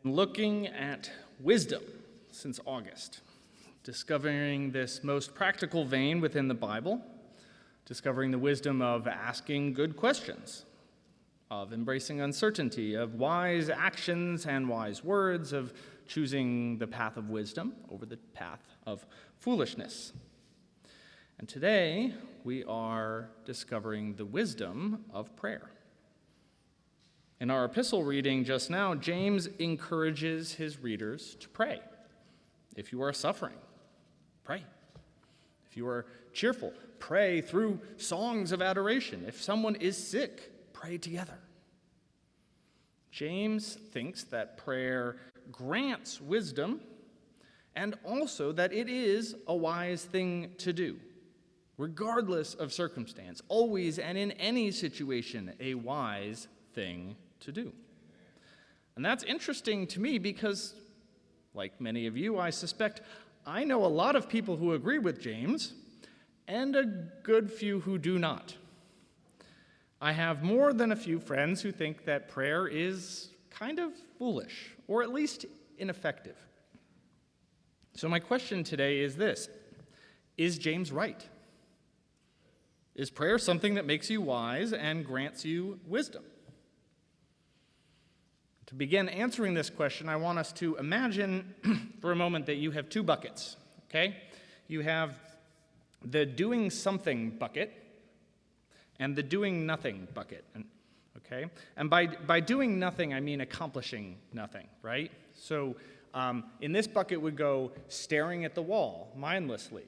Looking at wisdom since August, discovering this most practical vein within the Bible, discovering the wisdom of asking good questions, of embracing uncertainty, of wise actions and wise words, of choosing the path of wisdom over the path of foolishness. And today, we are discovering the wisdom of prayer. In our epistle reading just now, James encourages his readers to pray. If you are suffering, pray. If you are cheerful, pray through songs of adoration. If someone is sick, pray together. James thinks that prayer grants wisdom and also that it is a wise thing to do, regardless of circumstance, always and in any situation, a wise thing to do. And that's interesting to me because, like many of you, I suspect I know a lot of people who agree with James and a good few who do not. I have more than a few friends who think that prayer is kind of foolish, or at least ineffective. So my question today is this: is James right? Is prayer something that makes you wise and grants you wisdom? To begin answering this question, I want us to imagine for a moment that you have two buckets, okay? You have the doing something bucket and the doing nothing bucket, okay? And by doing nothing, I mean accomplishing nothing, right? So in this bucket would go staring at the wall mindlessly,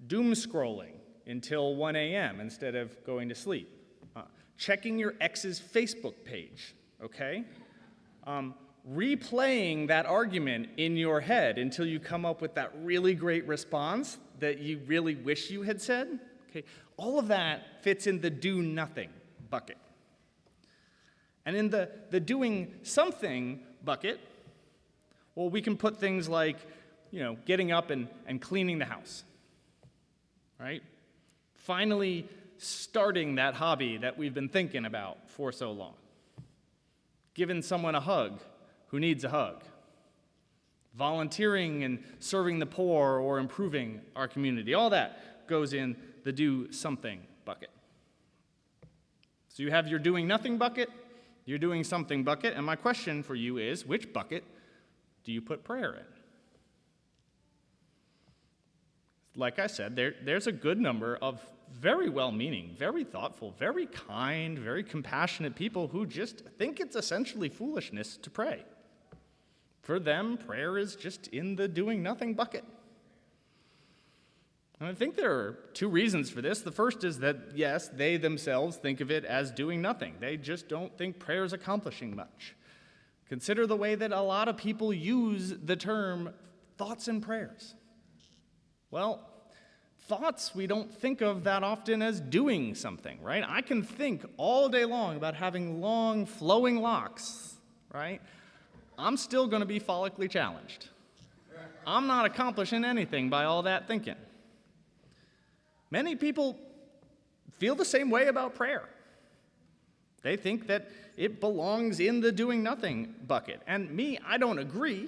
doom scrolling until 1 a.m. instead of going to sleep, checking your ex's Facebook page, okay? Replaying that argument in your head until you come up with that really great response that you really wish you had said, okay? All of that fits in the do nothing bucket. And in the doing something bucket, well, we can put things like, getting up and cleaning the house, right? Finally starting that hobby that we've been thinking about for so long. Giving someone a hug who needs a hug. Volunteering and serving the poor or improving our community. All that goes in the do something bucket. So you have your doing nothing bucket, your doing something bucket, and my question for you is, which bucket do you put prayer in? Like I said, there's a good number of very well-meaning, very thoughtful, very kind, very compassionate people who just think it's essentially foolishness to pray. For them, prayer is just in the doing nothing bucket. And I think there are two reasons for this. The first is that, yes, they themselves think of it as doing nothing. They just don't think prayer is accomplishing much. Consider the way that a lot of people use the term thoughts and prayers. Well, thoughts we don't think of that often as doing something, right? I can think all day long about having long, flowing locks, right? I'm still going to be follically challenged. I'm not accomplishing anything by all that thinking. Many people feel the same way about prayer. They think that it belongs in the doing nothing bucket. And me, I don't agree.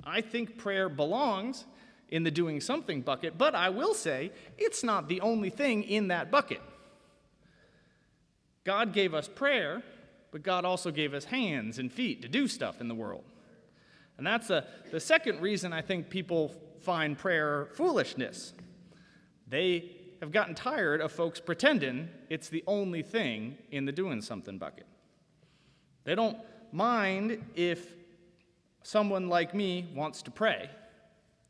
I think prayer belongs in the doing something bucket, but I will say it's not the only thing in that bucket. God gave us prayer, but God also gave us hands and feet to do stuff in the world. And that's the second reason I think people find prayer foolishness. They have gotten tired of folks pretending it's the only thing in the doing something bucket. They don't mind if someone like me wants to pray.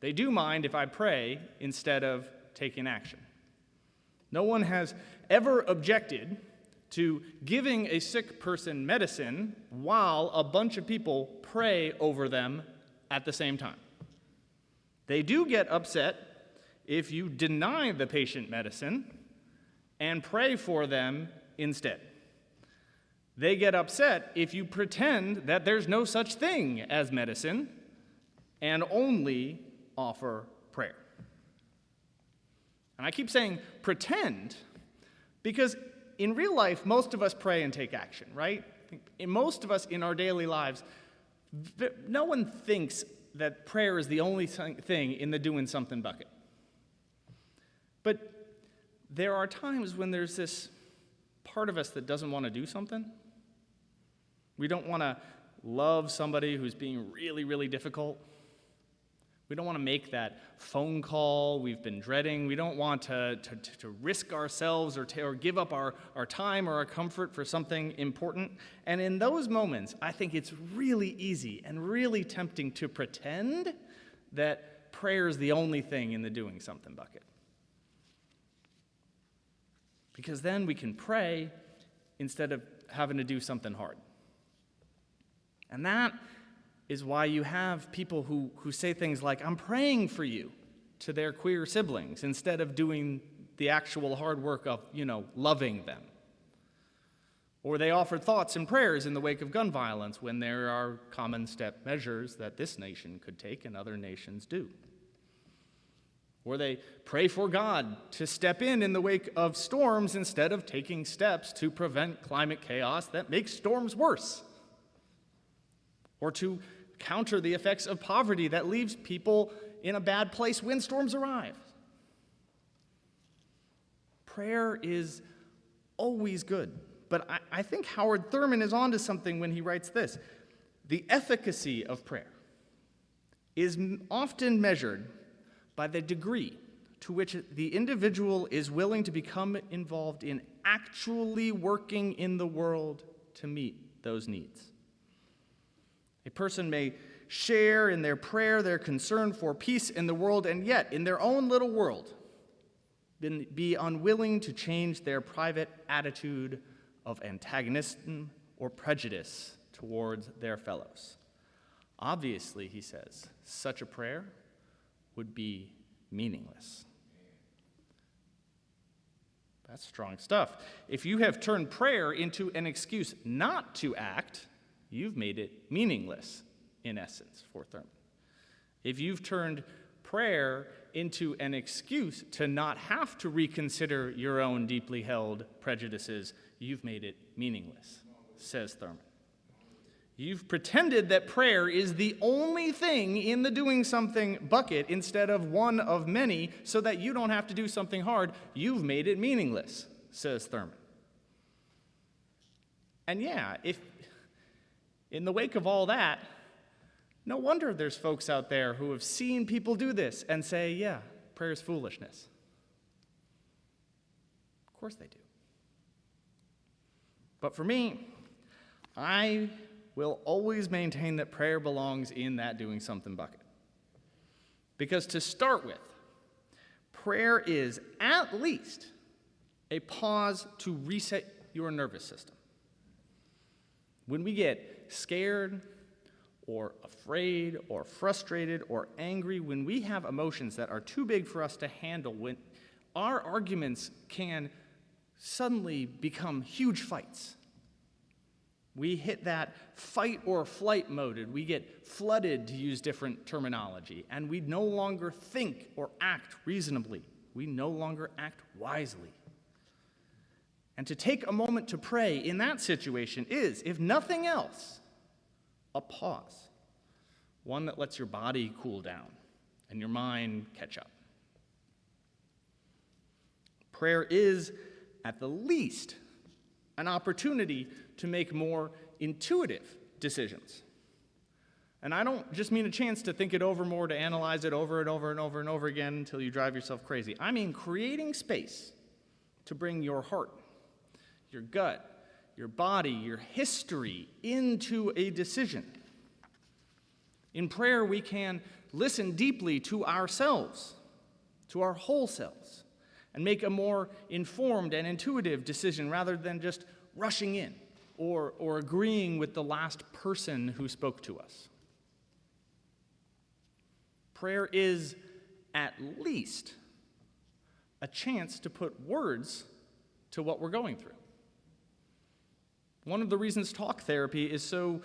They do mind if I pray instead of taking action. No one has ever objected to giving a sick person medicine while a bunch of people pray over them at the same time. They do get upset if you deny the patient medicine and pray for them instead. They get upset if you pretend that there's no such thing as medicine and only offer prayer. And I keep saying pretend because in real life, most of us pray and take action, right? Most of us in our daily lives No one thinks that prayer is the only thing in the doing something bucket. But there are times when there's this part of us that doesn't want to do something. We don't want to love somebody who's being really, really difficult. We don't want to make that phone call we've been dreading. We don't want to risk ourselves or give up our time or our comfort for something important. And in those moments, I think it's really easy and really tempting to pretend that prayer is the only thing in the doing something bucket. Because then we can pray instead of having to do something hard. And that is why you have people who say things like, "I'm praying for you," to their queer siblings, instead of doing the actual hard work of, loving them. Or they offer thoughts and prayers in the wake of gun violence when there are common step measures that this nation could take and other nations do. Or they pray for God to step in the wake of storms instead of taking steps to prevent climate chaos that makes storms worse. Or to counter the effects of poverty that leaves people in a bad place when storms arrive. Prayer is always good, but I think Howard Thurman is onto something when he writes this. The efficacy of prayer is often measured by the degree to which the individual is willing to become involved in actually working in the world to meet those needs. A person may share in their prayer their concern for peace in the world, and yet, in their own little world, be unwilling to change their private attitude of antagonism or prejudice towards their fellows. Obviously, he says, such a prayer would be meaningless. That's strong stuff. If you have turned prayer into an excuse not to act, you've made it meaningless, in essence, for Thurman. If you've turned prayer into an excuse to not have to reconsider your own deeply held prejudices, you've made it meaningless, says Thurman. You've pretended that prayer is the only thing in the doing something bucket instead of one of many so that you don't have to do something hard. You've made it meaningless, says Thurman. And yeah, if in the wake of all that, no wonder there's folks out there who have seen people do this and say, yeah, prayer is foolishness. Of course they do. But for me, I will always maintain that prayer belongs in that doing something bucket. Because to start with, prayer is at least a pause to reset your nervous system. When we get scared or afraid or frustrated or angry, when we have emotions that are too big for us to handle, when our arguments can suddenly become huge fights. We hit that fight or flight mode. We get flooded, to use different terminology, and we no longer think or act reasonably. We no longer act wisely. And to take a moment to pray in that situation is, if nothing else, a pause. One that lets your body cool down and your mind catch up. Prayer is, at the least, an opportunity to make more intuitive decisions. And I don't just mean a chance to think it over more, to analyze it over and over and over and over again until you drive yourself crazy. I mean creating space to bring your heart, your gut, your body, your history into a decision. In prayer, we can listen deeply to ourselves, to our whole selves, and make a more informed and intuitive decision rather than just rushing in or agreeing with the last person who spoke to us. Prayer is at least a chance to put words to what we're going through. One of the reasons talk therapy is so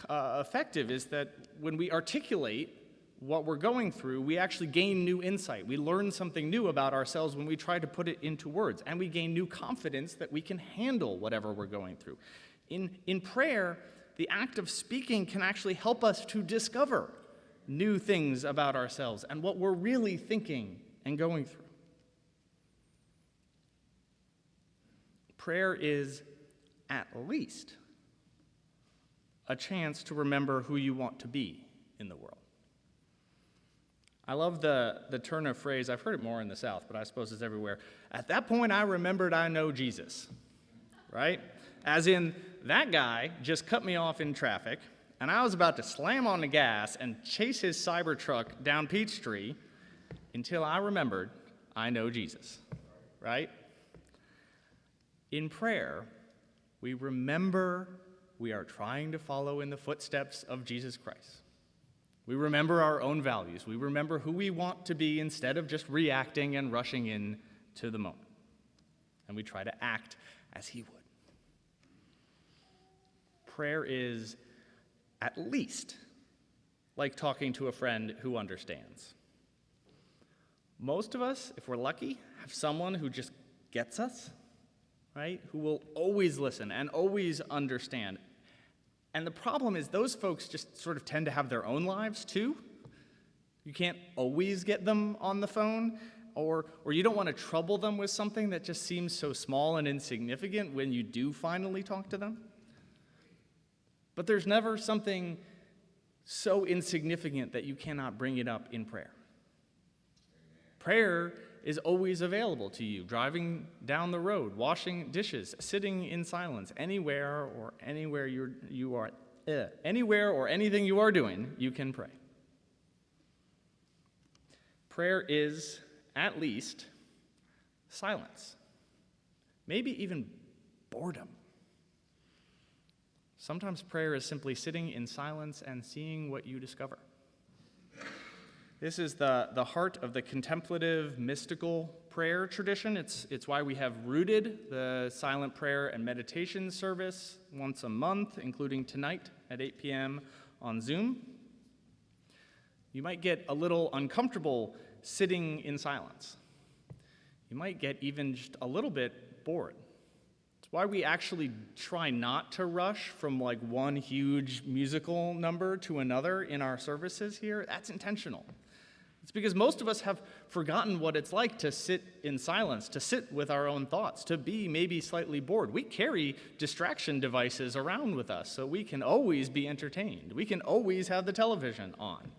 effective is that when we articulate what we're going through, we actually gain new insight. We learn something new about ourselves when we try to put it into words, and we gain new confidence that we can handle whatever we're going through. In prayer, the act of speaking can actually help us to discover new things about ourselves and what we're really thinking and going through. Prayer is, at least, a chance to remember who you want to be in the world. I love the turn of phrase. I've heard it more in the South, but I suppose it's everywhere. At that point, I remembered I know Jesus, right? As in, that guy just cut me off in traffic, and I was about to slam on the gas and chase his Cybertruck down Peachtree until I remembered I know Jesus, right? In prayer, we remember we are trying to follow in the footsteps of Jesus Christ. We remember our own values. We remember who we want to be instead of just reacting and rushing in to the moment. And we try to act as he would. Prayer is at least like talking to a friend who understands. Most of us, if we're lucky, have someone who just gets us, right? Who will always listen and always understand. And the problem is those folks just sort of tend to have their own lives too. You can't always get them on the phone, or you don't want to trouble them with something that just seems so small and insignificant when you do finally talk to them. But there's never something so insignificant that you cannot bring it up in prayer. Prayer is always available to you, driving down the road, washing dishes, sitting in silence, anywhere or anything you are doing, you can pray. Prayer is, at least, silence. Maybe even boredom. Sometimes prayer is simply sitting in silence and seeing what you discover. This is the heart of the contemplative, mystical prayer tradition. It's why we have rooted the silent prayer and meditation service once a month, including tonight at 8 p.m. on Zoom. You might get a little uncomfortable sitting in silence. You might get even just a little bit bored. It's why we actually try not to rush from like one huge musical number to another in our services here. That's intentional. It's because most of us have forgotten what it's like to sit in silence, to sit with our own thoughts, to be maybe slightly bored. We carry distraction devices around with us so we can always be entertained. We can always have the television on.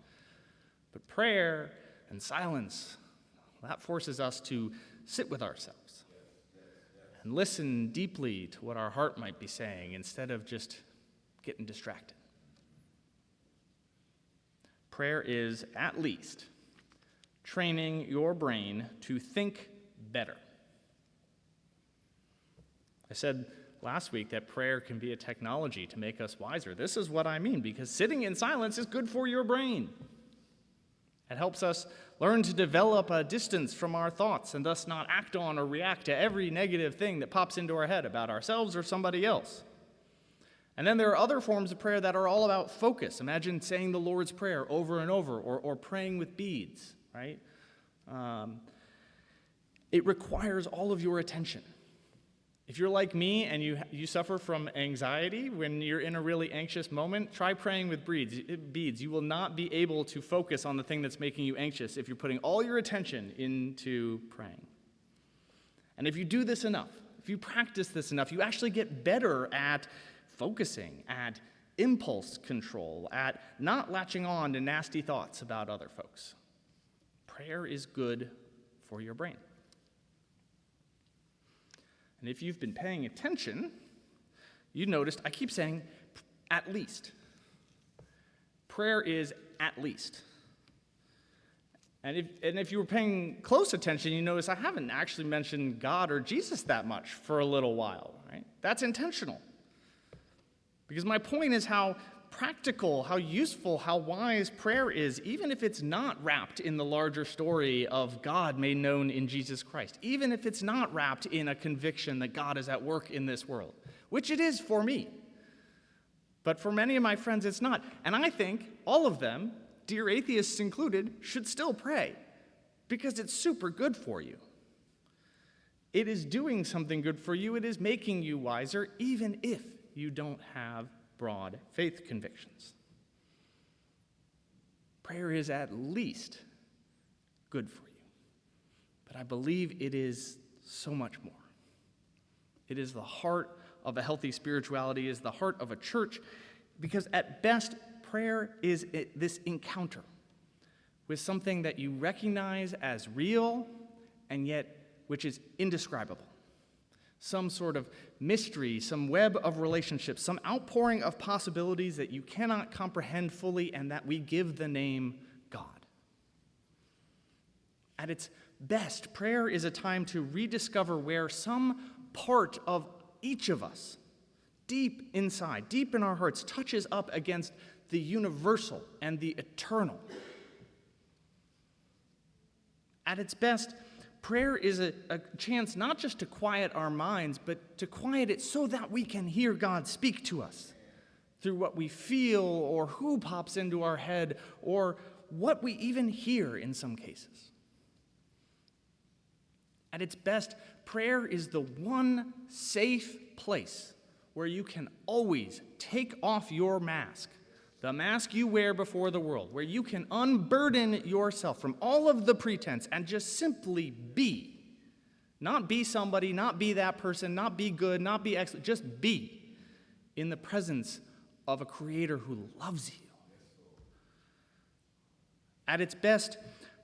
But prayer and silence, that forces us to sit with ourselves and listen deeply to what our heart might be saying instead of just getting distracted. Prayer is, at least, training your brain to think better. I said last week that prayer can be a technology to make us wiser. This is what I mean, because sitting in silence is good for your brain. It helps us learn to develop a distance from our thoughts and thus not act on or react to every negative thing that pops into our head about ourselves or somebody else. And then there are other forms of prayer that are all about focus. Imagine saying the Lord's Prayer over and over, or praying with beads, right? It requires all of your attention. If you're like me and you suffer from anxiety when you're in a really anxious moment, try praying with beads. You will not be able to focus on the thing that's making you anxious if you're putting all your attention into praying. And if you do this enough, if you practice this enough, you actually get better at focusing, at impulse control, at not latching on to nasty thoughts about other folks. Prayer is good for your brain. And if you've been paying attention, you noticed I keep saying at least. Prayer is at least. And if you were paying close attention, you notice I haven't actually mentioned God or Jesus that much for a little while, right? That's intentional. Because my point is how practical, how useful, how wise prayer is, even if it's not wrapped in the larger story of God made known in Jesus Christ, even if it's not wrapped in a conviction that God is at work in this world, which it is for me. But for many of my friends, it's not. And I think all of them, dear atheists included, should still pray because it's super good for you. It is doing something good for you. It is making you wiser, even if you don't have broad faith convictions. Prayer is at least good for you, but I believe it is so much more. It is the heart of a healthy spirituality, is the heart of a church, because at best, prayer is this encounter with something that you recognize as real and yet which is indescribable. Some sort of mystery, some web of relationships, some outpouring of possibilities that you cannot comprehend fully and that we give the name God. At its best, prayer is a time to rediscover where some part of each of us, deep inside, deep in our hearts, touches up against the universal and the eternal. At its best, prayer is a chance not just to quiet our minds, but to quiet it so that we can hear God speak to us through what we feel or who pops into our head or what we even hear in some cases. At its best, prayer is the one safe place where you can always take off your mask, the mask you wear before the world, where you can unburden yourself from all of the pretense and just simply be. Not be somebody, not be that person, not be good, not be excellent, just be in the presence of a Creator who loves you. At its best,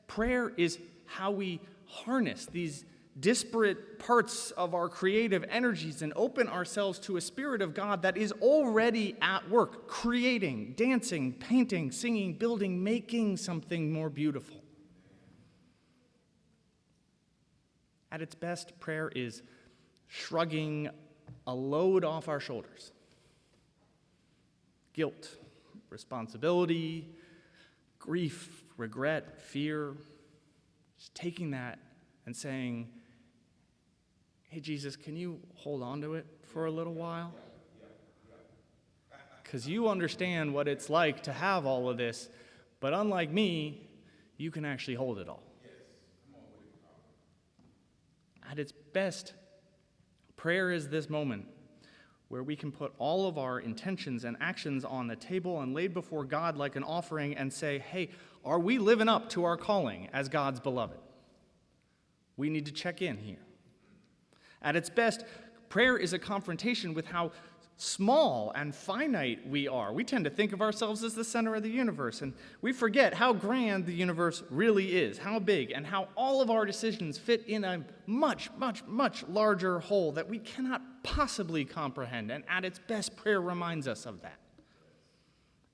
prayer is how we harness these disparate parts of our creative energies and open ourselves to a Spirit of God that is already at work, creating, dancing, painting, singing, building, making something more beautiful. At its best, prayer is shrugging a load off our shoulders. Guilt, responsibility, grief, regret, fear. Just taking that and saying, hey, Jesus, can you hold on to it for a little while? Because you understand what it's like to have all of this, but unlike me, you can actually hold it all. At its best, prayer is this moment where we can put all of our intentions and actions on the table and lay before God like an offering and say, hey, are we living up to our calling as God's beloved? We need to check in here. At its best, prayer is a confrontation with how small and finite we are. We tend to think of ourselves as the center of the universe, and we forget how grand the universe really is, how big, and how all of our decisions fit in a much, much, much larger whole that we cannot possibly comprehend. And at its best, prayer reminds us of that.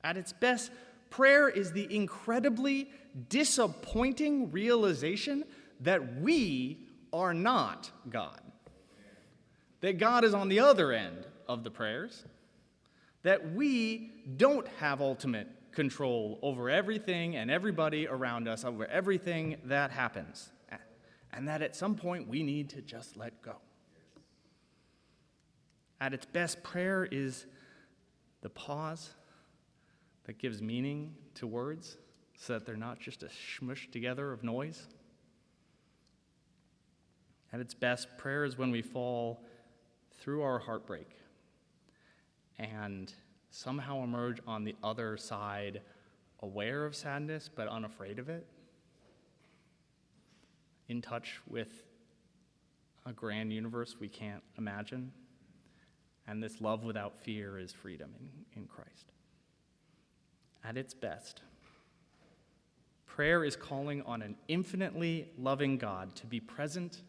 At its best, prayer is the incredibly disappointing realization that we are not God. That God is on the other end of the prayers. That we don't have ultimate control over everything and everybody around us, over everything that happens. And that at some point we need to just let go. At its best, prayer is the pause that gives meaning to words so that they're not just a smush together of noise. At its best, prayer is when we fall through our heartbreak and somehow emerge on the other side aware of sadness but unafraid of it, in touch with a grand universe we can't imagine, and this love without fear is freedom in Christ. At its best, prayer is calling on an infinitely loving God to be present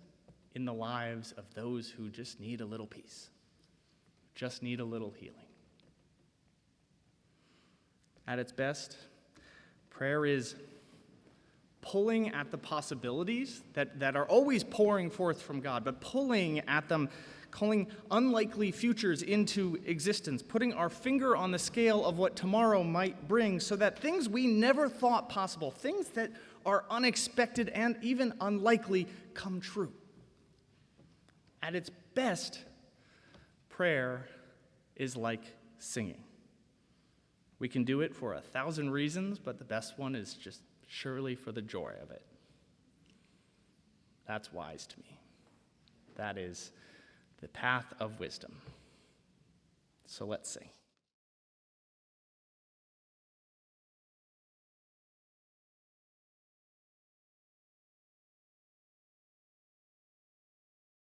in the lives of those who just need a little peace, just need a little healing. At its best, prayer is pulling at the possibilities that are always pouring forth from God, but pulling at them, calling unlikely futures into existence, putting our finger on the scale of what tomorrow might bring so that things we never thought possible, things that are unexpected and even unlikely, come true. At its best, prayer is like singing. We can do it for 1,000 reasons, but the best one is just surely for the joy of it. That's wise to me. That is the path of wisdom. So let's sing.